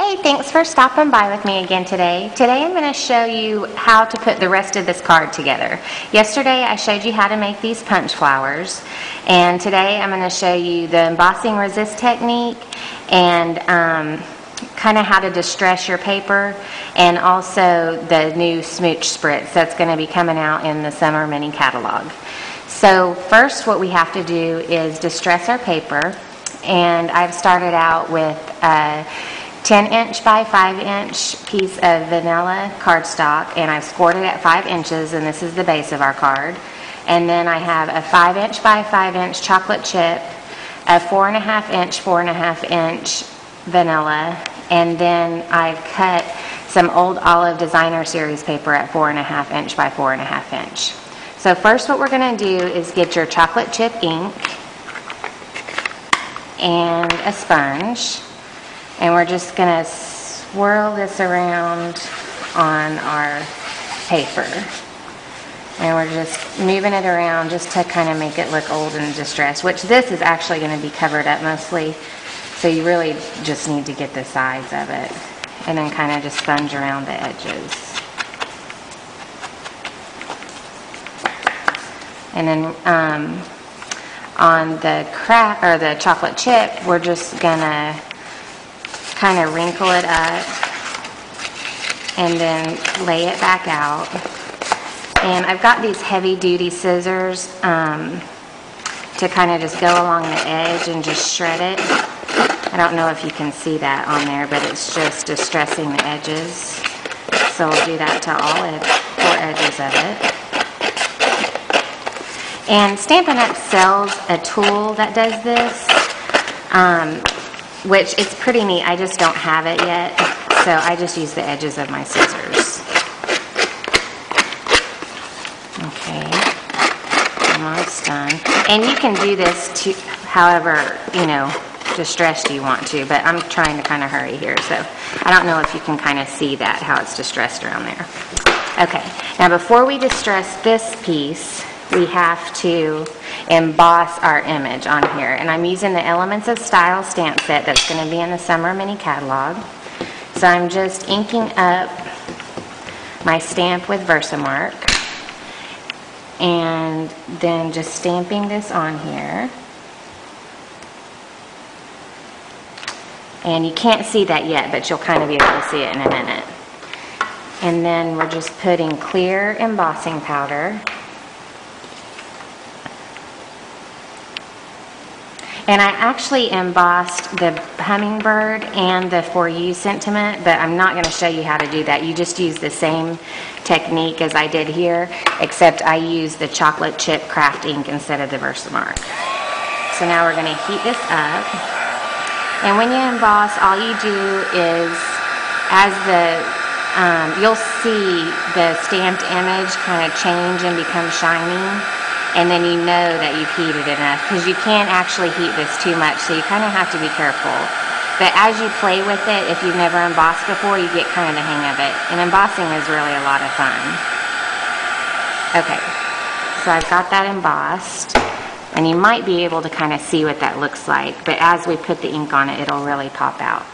Hey, thanks for stopping by with me again today. Today I'm going to show you how to put the rest of this card together. Yesterday I showed you how to make these punch flowers, and today I'm going to show you the embossing resist technique and kind of how to distress your paper, and also the new smooch spritz that's going to be coming out in the summer mini catalog. So first what we have to do is distress our paper, and I've started out with a 10-inch by 5-inch piece of vanilla cardstock, and I've scored it at 5 inches, and this is the base of our card. And then I have a 5-inch by 5-inch chocolate chip, a 4.5-inch, 4.5-inch vanilla, and then I've cut some old Olive Designer Series paper at 4.5-inch by 4.5-inch. So first what we're going to do is get your chocolate chip ink and a sponge. And we're just going to swirl this around on our paper. And we're just moving it around just to kind of make it look old and distressed, which this is actually going to be covered up mostly. So you really just need to get the size of it. And then kind of just sponge around the edges. And then on the chocolate chip, we're just going to kind of wrinkle it up and then lay it back out. And I've got these heavy duty scissors to kind of just go along the edge and just shred it. I don't know if you can see that on there, but it's just distressing the edges. So I'll do that to all 4 edges of it. And Stampin' Up! Sells a tool that does this, which it's pretty neat. I just don't have it yet, so I just use the edges of my scissors. Okay, almost done. And you can do this to however, distressed you want to, but I'm trying to kind of hurry here, so I don't know if you can kind of see that, how it's distressed around there. Okay, now before we distress this piece, we have to emboss our image on here. And I'm using the Elements of Style stamp set that's going to be in the summer mini catalog. So I'm just inking up my stamp with Versamark and then just stamping this on here. And you can't see that yet, but you'll kind of be able to see it in a minute. And then we're just putting clear embossing powder. And I actually embossed the hummingbird and the For You sentiment, but I'm not going to show you how to do that. You just use the same technique as I did here, except I use the chocolate chip craft ink instead of the Versamark. So now we're going to heat this up. And when you emboss, all you do is, you'll see the stamped image kind of change and become shiny. And then you know that you've heated enough, because you can't actually heat this too much, so you kind of have to be careful. But as you play with it, if you've never embossed before, you get kind of the hang of it. And embossing is really a lot of fun. Okay, so I've got that embossed, and you might be able to kind of see what that looks like, but as we put the ink on it, it'll really pop out.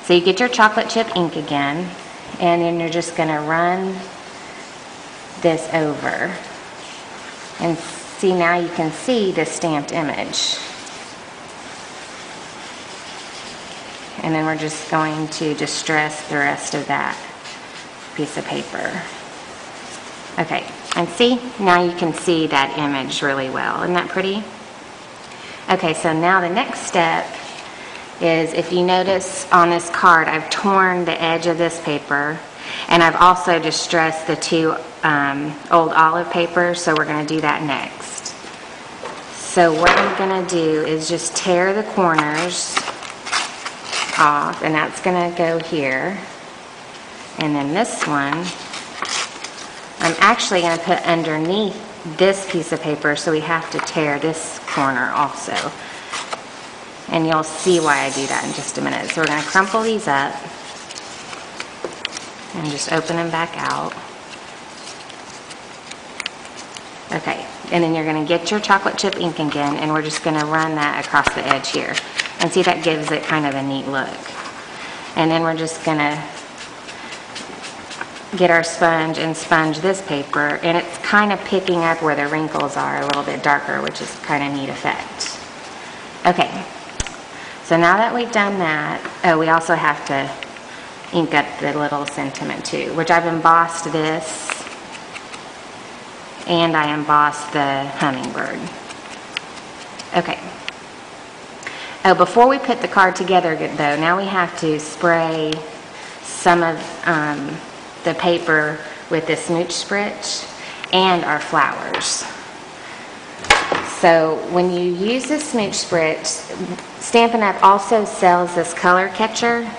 So you get your chocolate chip ink again, and then you're just going to run this over. And see, now you can see the stamped image. And then we're just going to distress the rest of that piece of paper. Okay, and see, now you can see that image really well. Isn't that pretty? Okay, so now the next step is, if you notice on this card, I've torn the edge of this paper, and I've also distressed the 2 old olive papers, so we're going to do that next. So what I'm going to do is just tear the corners off, and that's going to go here. And then this one, I'm actually going to put underneath this piece of paper, so we have to tear this corner also. And you'll see why I do that in just a minute. So we're going to crumple these up and just open them back out. Okay, and then you're going to get your chocolate chip ink again, and we're just going to run that across the edge here. And see, that gives it kind of a neat look. And then we're just gonna get our sponge and sponge this paper, and it's kind of picking up where the wrinkles are a little bit darker, which is kind of neat effect. Okay, so now that we've done that, oh, we also have to ink up the little sentiment too, which I've embossed this, and I embossed the hummingbird. Okay. Oh, before we put the card together though, now we have to spray some of the paper with the smooch spritz and our flowers. So when you use the smooch spritz, Stampin' Up! Also sells this color catcher,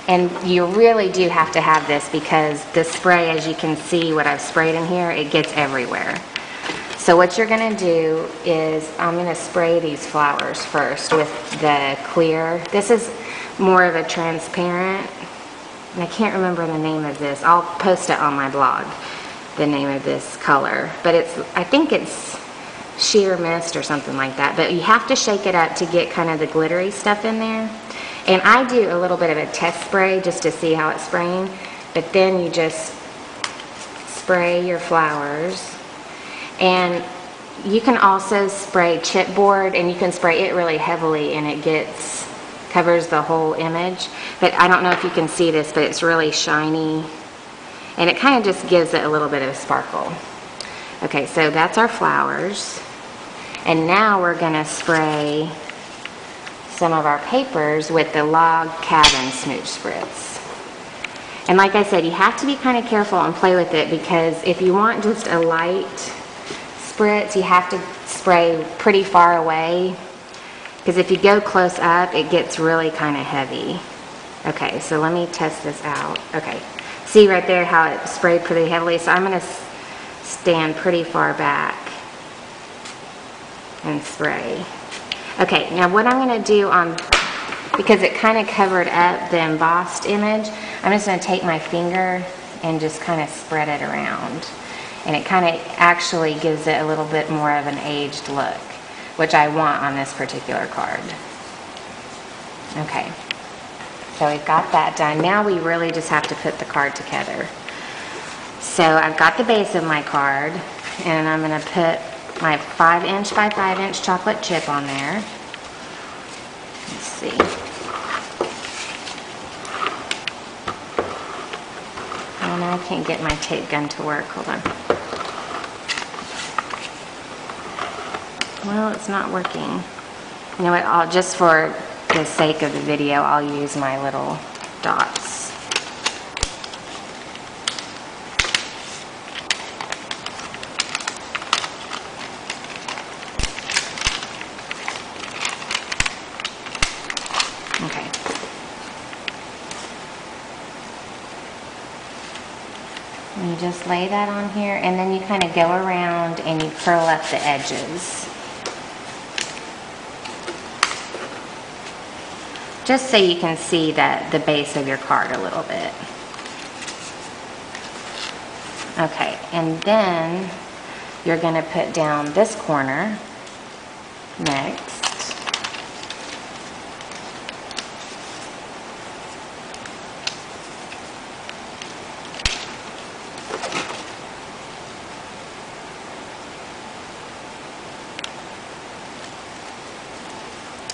and you really do have to have this because the spray, as you can see what I've sprayed in here, it gets everywhere. So what you're going to do is I'm going to spray these flowers first with the clear. This is more of a transparent, and I can't remember the name of this. I'll post it on my blog, the name of this color. But I think it's sheer mist or something like that. But you have to shake it up to get kind of the glittery stuff in there. And I do a little bit of a test spray just to see how it's spraying. But then you just spray your flowers. And you can also spray chipboard, and you can spray it really heavily, and it covers the whole image. But I don't know if you can see this, but it's really shiny, and it kind of just gives it a little bit of a sparkle. Okay, so that's our flowers, and now we're going to spray some of our papers with the Log Cabin Smooch Spritz. And like I said, you have to be kind of careful and play with it, because if you want just a light spritz, you have to spray pretty far away, because if you go close up, it gets really kind of heavy. Okay, so let me test this out. Okay, see right there how it sprayed pretty heavily, so I'm going to stand pretty far back and spray. Okay, now what I'm going to do because it kind of covered up the embossed image, I'm just going to take my finger and just kind of spread it around. And it kind of actually gives it a little bit more of an aged look, which I want on this particular card. Okay, so we've got that done. Now we really just have to put the card together. So I've got the base of my card, and I'm going to put my 5" by 5" chocolate chip on there. Let's see. Oh, now I can't get my tape gun to work. Hold on. Well, it's not working. You know what, just for the sake of the video, I'll use my little dots. Okay. And you just lay that on here, and then you kind of go around and you curl up the edges. Just so you can see the base of your card a little bit. Okay, and then you're going to put down this corner next.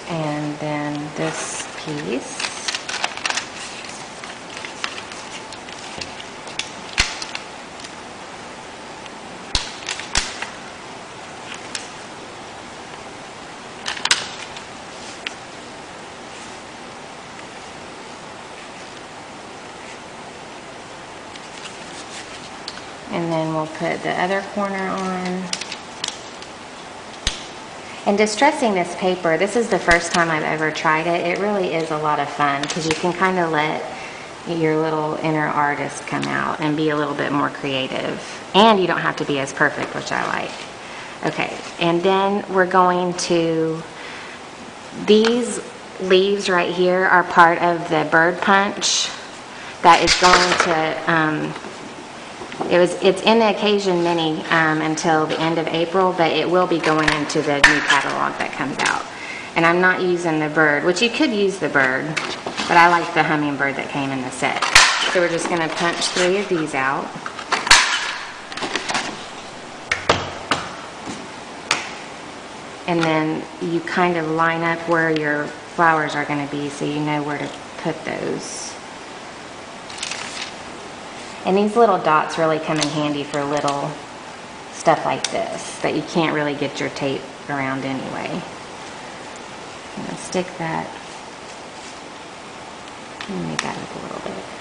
And then this piece. And then we'll put the other corner on. And distressing this paper, this is the first time I've ever tried it. It really is a lot of fun because you can kind of let your little inner artist come out and be a little bit more creative. And you don't have to be as perfect, which I like. Okay, and then we're going to, these leaves right here are part of the bird punch that is going to, it's in the Occasion Mini until the end of April, but it will be going into the new catalog that comes out. And I'm not using the bird, which you could use the bird, but I like the hummingbird that came in the set. So we're just going to punch 3 of these out. And then you kind of line up where your flowers are going to be so you know where to put those. And these little dots really come in handy for little stuff like this that you can't really get your tape around anyway. I'm going to stick that and make that up a little bit.